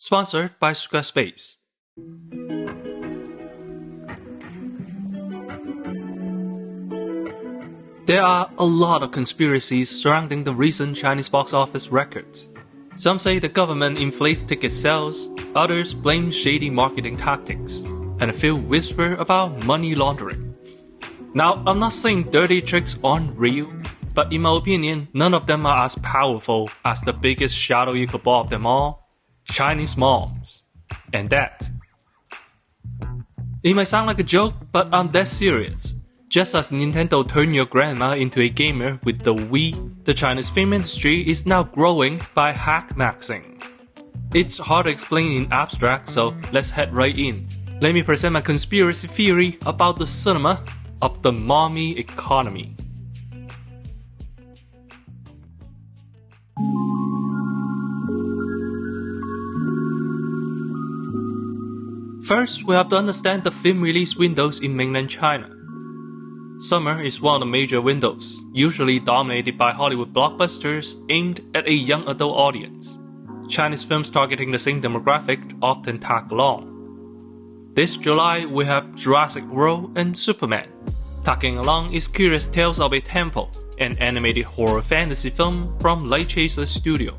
Sponsored by Squarespace. There are a lot of conspiracies surrounding the recent Chinese box office records. Some say the government inflates ticket sales, others blame shady marketing tactics, and a few whisper about money laundering. Now, I'm not saying dirty tricks aren't real, but in my opinion, none of them are as powerful as the biggest shadow you could bob them all, Chinese moms. And that. It might sound like a joke, but I'm dead serious. Just as Nintendo turned your grandma into a gamer with the Wii, the Chinese film industry is now growing by hack-maxing. It's hard to explain in abstract, so let's head right in. Let me present my conspiracy theory about the cinema of the mommy economy. First, we have to understand the film release windows in mainland China. Summer is one of the major windows, usually dominated by Hollywood blockbusters aimed at a young adult audience. Chinese films targeting the same demographic often tag along. This July, we have Jurassic World and Superman. Tagging along is Curious Tales of a Temple, an animated horror fantasy film from Light Chaser Studio.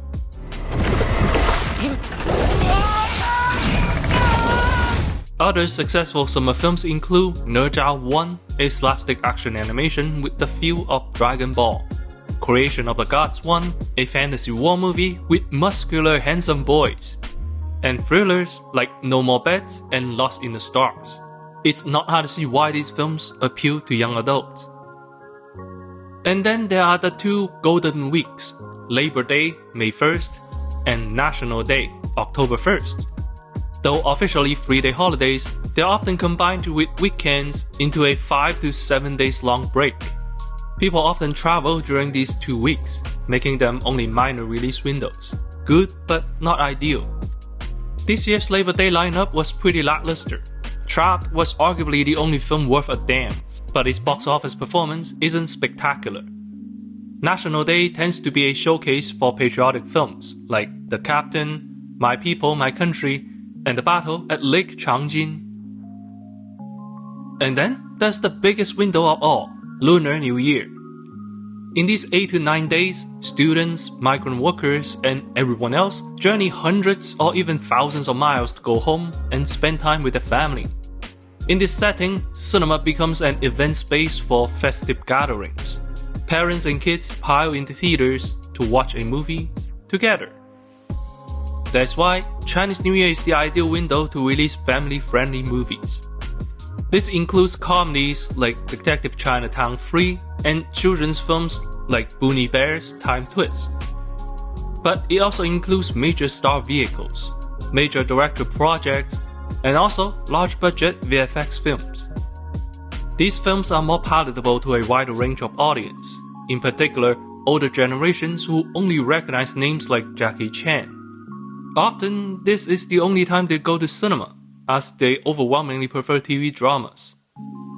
Other successful summer films include Ne Zha 1, a slapstick action animation with the feel of Dragon Ball. Creation of the Gods 1, a fantasy war movie with muscular handsome boys. And thrillers like No More Beds and Lost in the Stars. It's not hard to see why these films appeal to young adults. And then there are the two golden weeks, Labor Day, May 1st, and National Day, October 1st. Though officially 3-day holidays, they're often combined with weekends into a 5 to 7 days long break. People often travel during these 2 weeks, making them only minor release windows. Good, but not ideal. This year's Labor Day lineup was pretty lackluster. Trapped was arguably the only film worth a damn, but its box office performance isn't spectacular. National Day tends to be a showcase for patriotic films like The Captain, My People, My Country, and The Battle at Lake Changjin. And then there's the biggest window of all, Lunar New Year. In these 8 to 9 days, students, migrant workers, and everyone else journey hundreds or even thousands of miles to go home and spend time with their family. In this setting, cinema becomes an event space for festive gatherings. Parents and kids pile into theaters to watch a movie together. That's why Chinese New Year is the ideal window to release family-friendly movies. This includes comedies like Detective Chinatown 3 and children's films like Boonie Bears Time Twist. But it also includes major star vehicles, major director projects, and also large-budget VFX films. These films are more palatable to a wider range of audience, in particular older generations who only recognize names like Jackie Chan. Often, this is the only time they go to cinema, as they overwhelmingly prefer TV dramas.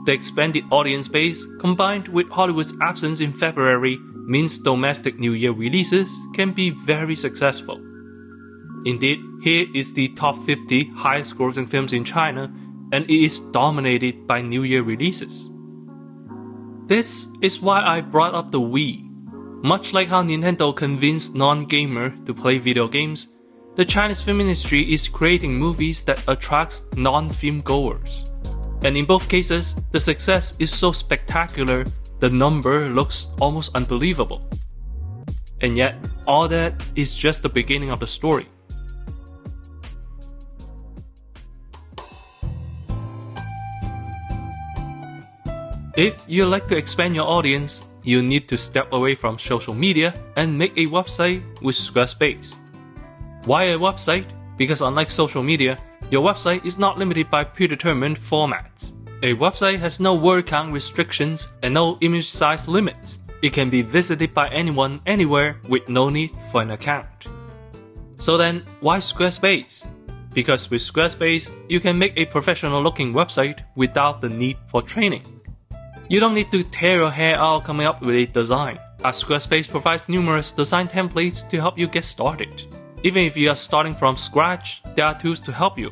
The expanded audience base, combined with Hollywood's absence in February, means domestic New Year releases can be very successful. Indeed, here is the top 50 highest grossing films in China, and it is dominated by New Year releases. This is why I brought up the Wii. Much like how Nintendo convinced non-gamer to play video games, the Chinese film industry is creating movies that attracts non-film goers. And in both cases, the success is so spectacular, the number looks almost unbelievable. And yet, all that is just the beginning of the story. If you like to expand your audience, you need to step away from social media and make a website with Squarespace. Why a website? Because unlike social media, your website is not limited by predetermined formats. A website has no word count restrictions and no image size limits. It can be visited by anyone anywhere with no need for an account. So then, why Squarespace? Because with Squarespace, you can make a professional looking website without the need for training. You don't need to tear your hair out coming up with a design, as Squarespace provides numerous design templates to help you get started. Even if you are starting from scratch, there are tools to help you.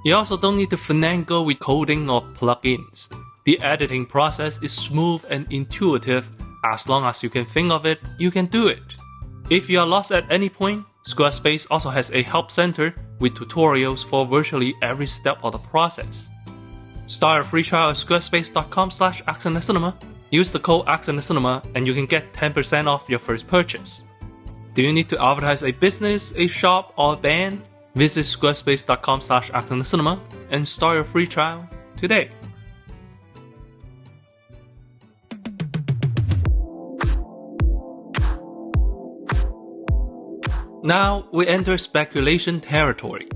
You also don't need to finagle with coding or plugins. The editing process is smooth and intuitive. As long as you can think of it, you can do it. If you are lost at any point, Squarespace also has a help center with tutorials for virtually every step of the process. Start a free trial at squarespace.com/accentcinema. Use the code accentcinema and you can get 10% off your first purchase. Do you need to advertise a business, a shop, or a band? Visit squarespace.com/accentcinema and start your free trial today. Now we enter speculation territory.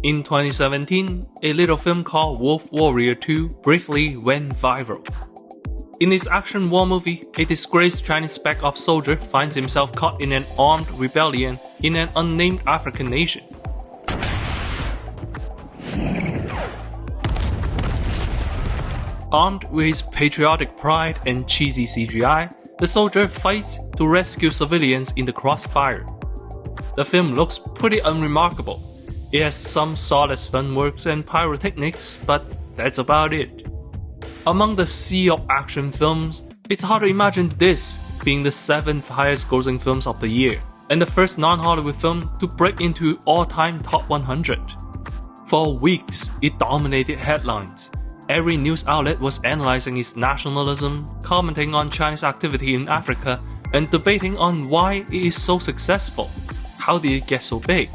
In 2017, a little film called Wolf Warrior 2 briefly went viral. In this action war movie, a disgraced Chinese Spec Ops soldier finds himself caught in an armed rebellion in an unnamed African nation. Armed with his patriotic pride and cheesy CGI, the soldier fights to rescue civilians in the crossfire. The film looks pretty unremarkable. It has some solid stunt works and pyrotechnics, but that's about it. Among the sea of action films, it's hard to imagine this being the 7th highest grossing films of the year, and the first non-Hollywood film to break into all-time top 100. For weeks, it dominated headlines. Every news outlet was analyzing its nationalism, commenting on Chinese activity in Africa, and debating on why it is so successful. How did it get so big?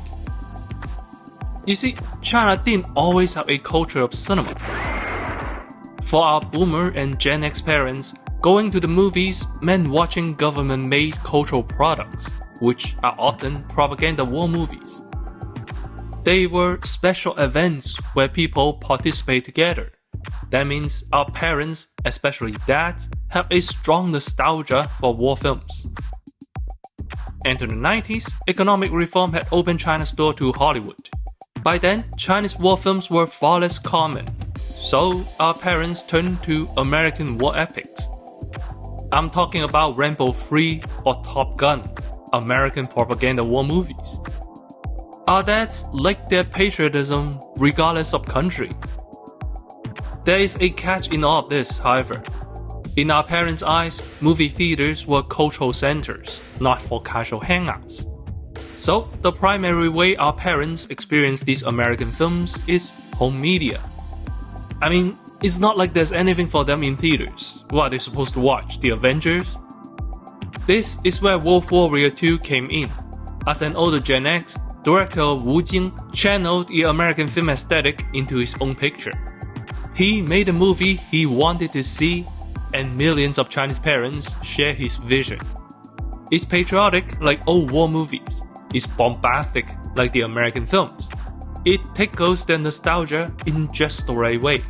You see, China didn't always have a culture of cinema. For our boomer and Gen X parents, going to the movies meant watching government-made cultural products, which are often propaganda war movies. They were special events where people participate together. That means our parents, especially dads, have a strong nostalgia for war films. Enter the 90s, economic reform had opened China's door to Hollywood. By then, Chinese war films were far less common, so our parents turned to American war epics. I'm talking about Rambo 3 or Top Gun, American propaganda war movies. Our dads liked their patriotism regardless of country. There is a catch in all of this, however. In our parents' eyes, movie theaters were cultural centers, not for casual hangouts. So, the primary way our parents experience these American films is home media. I mean, it's not like there's anything for them in theaters. What are they supposed to watch? The Avengers? This is where Wolf Warrior 2 came in. As an older Gen X, director Wu Jing channeled the American film aesthetic into his own picture. He made a movie he wanted to see, and millions of Chinese parents share his vision. It's patriotic like old war movies. It's bombastic like the American films. It tickles their nostalgia in just the right way.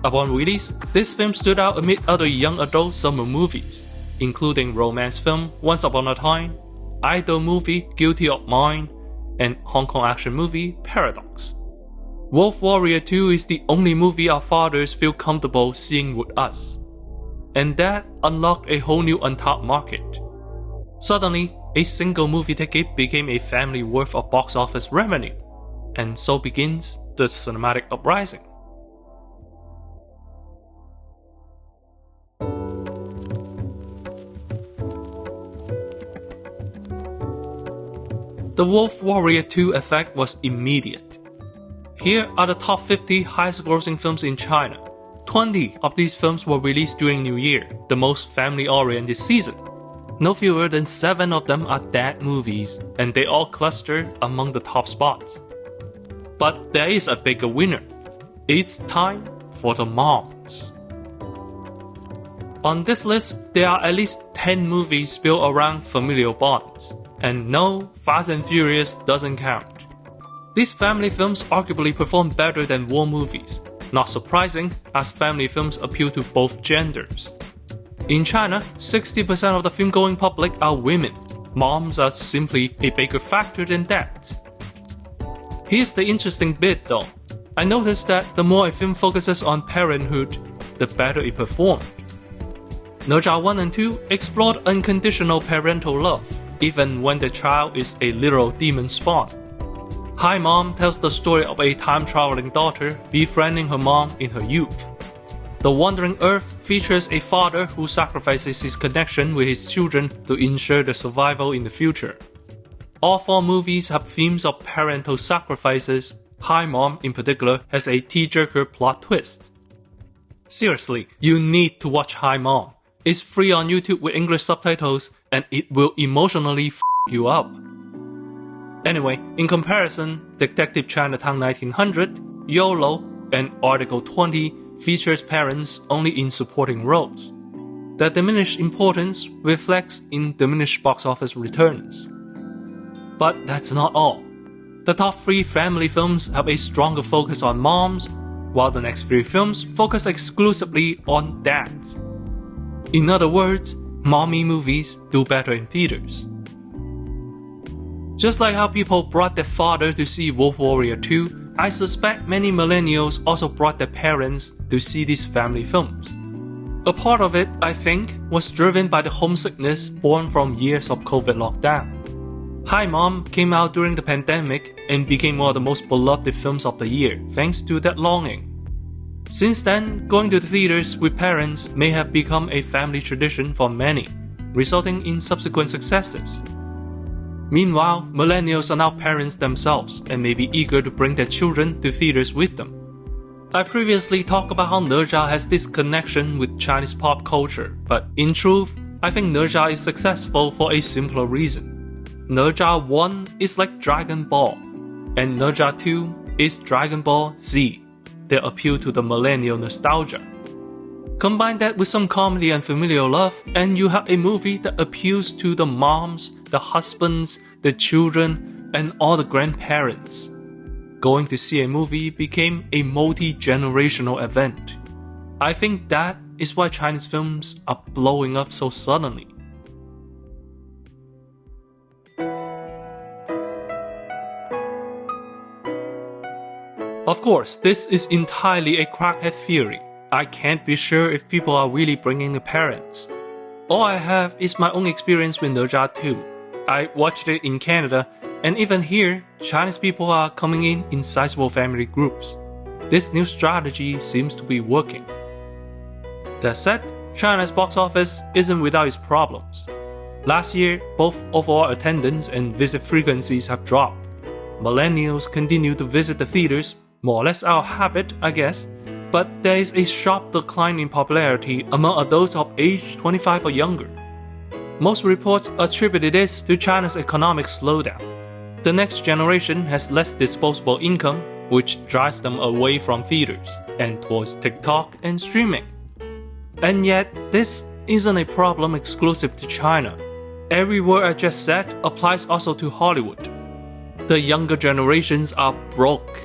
Upon release, this film stood out amid other young adult summer movies, including romance film Once Upon a Time, idol movie Guilty of Mind, and Hong Kong action movie Paradox. Wolf Warrior 2 is the only movie our fathers feel comfortable seeing with us. And that unlocked a whole new untapped market. Suddenly, a single movie ticket became a family worth of box office revenue. And so begins the cinematic uprising. The Wolf Warrior 2 effect was immediate. Here are the top 50 highest grossing films in China. 20 of these films were released during New Year, the most family-oriented season. No fewer than 7 of them are dad movies, and they all cluster among the top spots. But there is a bigger winner. It's time for the moms. On this list, there are at least 10 movies built around familial bonds. And no, Fast and Furious doesn't count. These family films arguably perform better than war movies. Not surprising, as family films appeal to both genders. In China, 60% of the film-going public are women. Moms are simply a bigger factor than dads. Here's the interesting bit though. I noticed that the more a film focuses on parenthood, the better it performed.哪吒 1 and 2 explored unconditional parental love, even when the child is a literal demon spawn. Hi Mom tells the story of a time-traveling daughter befriending her mom in her youth. The Wandering Earth features a father who sacrifices his connection with his children to ensure their survival in the future. All 4 movies have themes of parental sacrifices. Hi Mom, in particular, has a tearjerker plot twist. Seriously, you need to watch Hi Mom. It's free on YouTube with English subtitles, and it will emotionally f*** you up. Anyway, in comparison, Detective Chinatown 1900, YOLO, and Article 20 features parents only in supporting roles. Their diminished importance reflects in diminished box office returns. But that's not all. The top 3 family films have a stronger focus on moms, while the next 3 films focus exclusively on dads. In other words, mommy movies do better in theaters. Just like how people brought their father to see Wolf Warrior 2, I suspect many millennials also brought their parents to see these family films. A part of it, I think, was driven by the homesickness born from years of COVID lockdown. Hi Mom came out during the pandemic and became one of the most beloved films of the year thanks to that longing. Since then, going to the theaters with parents may have become a family tradition for many, resulting in subsequent successes. Meanwhile, millennials are now parents themselves and may be eager to bring their children to theaters with them. I previously talked about how Ne Zha has this connection with Chinese pop culture, but in truth, I think Ne Zha is successful for a simpler reason. Ne Zha 1 is like Dragon Ball, and Ne Zha 2 is Dragon Ball Z, their appeal to the millennial nostalgia. Combine that with some comedy and familial love, and you have a movie that appeals to the moms, the husbands, the children, and all the grandparents. Going to see a movie became a multi-generational event. I think that is why Chinese films are blowing up so suddenly. Of course, this is entirely a crackhead theory. I can't be sure if people are really bringing their parents. All I have is my own experience with Ne Zha 2. I watched it in Canada, and even here, Chinese people are coming in sizable family groups. This new strategy seems to be working. That said, China's box office isn't without its problems. Last year, both overall attendance and visit frequencies have dropped. Millennials continue to visit the theaters, more or less out of habit, I guess, but there is a sharp decline in popularity among adults of age 25 or younger. Most reports attributed this to China's economic slowdown. The next generation has less disposable income, which drives them away from theaters and towards TikTok and streaming. And yet, this isn't a problem exclusive to China. Every word I just said applies also to Hollywood. The younger generations are broke.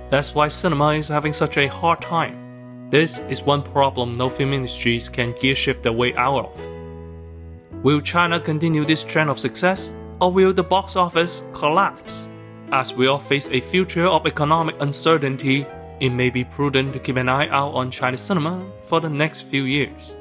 That's why cinema is having such a hard time. This is one problem no film industries can gear shift their way out of. Will China continue this trend of success, or will the box office collapse? As we all face a future of economic uncertainty, it may be prudent to keep an eye out on Chinese cinema for the next few years.